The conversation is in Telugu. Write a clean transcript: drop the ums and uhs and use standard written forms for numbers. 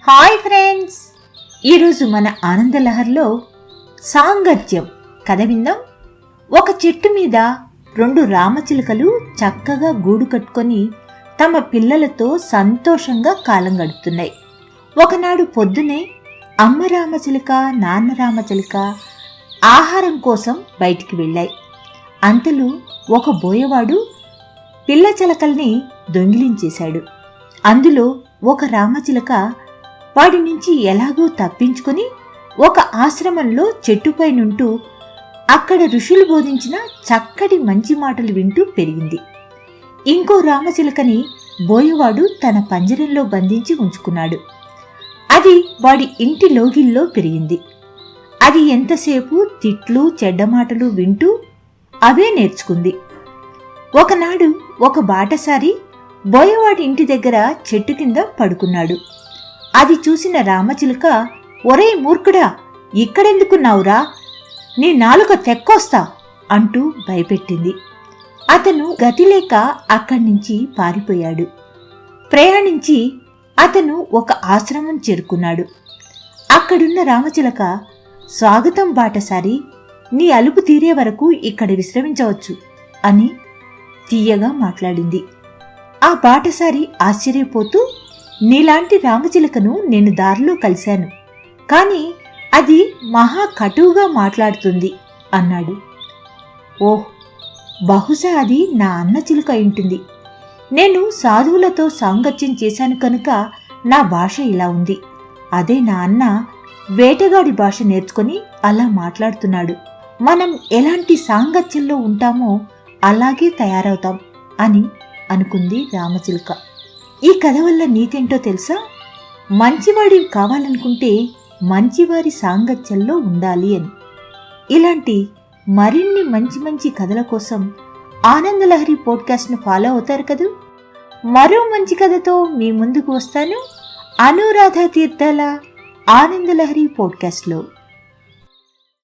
హాయ్ ఫ్రెండ్స్, ఈరోజు మన ఆనందలహర్లో సాంగత్యం కథ విందాం. ఒక చెట్టు మీద 2 రామచిలుకలు చక్కగా గూడు కట్టుకొని తమ పిల్లలతో సంతోషంగా కాలం గడుపుతున్నాయి. ఒకనాడు పొద్దునే అమ్మ రామచిలుక, నాన్న రామచిలుక ఆహారం కోసం బయటికి వెళ్ళాయి. అంతలో ఒక బోయవాడు పిల్ల చిలకల్ని దొంగిలించేశాడు. అందులో ఒక రామచిలుక వాడి నుంచి ఎలాగో తప్పించుకుని ఒక ఆశ్రమంలో చెట్టుపైనుంటూ అక్కడ ఋషులు బోధించిన చక్కటి మంచి మాటలు వింటూ పెరిగింది. ఇంకో రామచిలుకని బోయవాడు తన పంజరంలో బంధించి ఉంచుకున్నాడు. అది వాడి ఇంటి లోగిల్లో పెరిగింది. అది ఎంతసేపు తిట్లు చెడ్డమాటలు వింటూ అవే నేర్చుకుంది. ఒకనాడు ఒక బాటసారి బోయవాడి ఇంటి దగ్గర చెట్టు కింద పడుకున్నాడు. అది చూసిన రామచిలుక, ఒరే మూర్ఖుడా, ఇక్కడెందుకున్నావురా, నీ నాలుక తెక్కొస్తా అంటూ భయపెట్టింది. అతను గతిలేక అక్కడి నుంచి పారిపోయాడు. ప్రయాణించి అతను ఒక ఆశ్రమం చేరుకున్నాడు. అక్కడున్న రామచిలుక, స్వాగతం బాటసారి, నీ అలుపు తీరే వరకు ఇక్కడ విశ్రమించవచ్చు అని తీయగా మాట్లాడింది. ఆ బాటసారి ఆశ్చర్యపోతూ, నీలాంటి రామచిలుకను నేను దారిలో కలిశాను, కాని అది మహా కటువుగా మాట్లాడుతుంది అన్నాడు. ఓహ్, బహుశా అది నా అన్న చిలుక అయింటుంది. నేను సాధువులతో సాంగత్యం చేశాను కనుక నా భాష ఇలా ఉంది. అదే నా అన్న వేటగాడి భాష నేర్చుకొని అలా మాట్లాడుతున్నాడు. మనం ఎలాంటి సాంగత్యంలో ఉంటామో అలాగే తయారవుతాం అని అనుకుంది రామచిలుక. ఈ కథ వల్ల నీతేంటో తెలుసా? మంచివాడి కావాలనుకుంటే మంచివారి సాంగత్యంలో ఉండాలి అని. ఇలాంటి మరిన్ని మంచి మంచి కథల కోసం ఆనందలహరి పాడ్కాస్ట్ను ఫాలో అవుతారు కదూ. మరో మంచి కథతో మీ ముందుకు వస్తాను అనురాధ తీర్థాల ఆనందలహరి పాడ్కాస్ట్లో.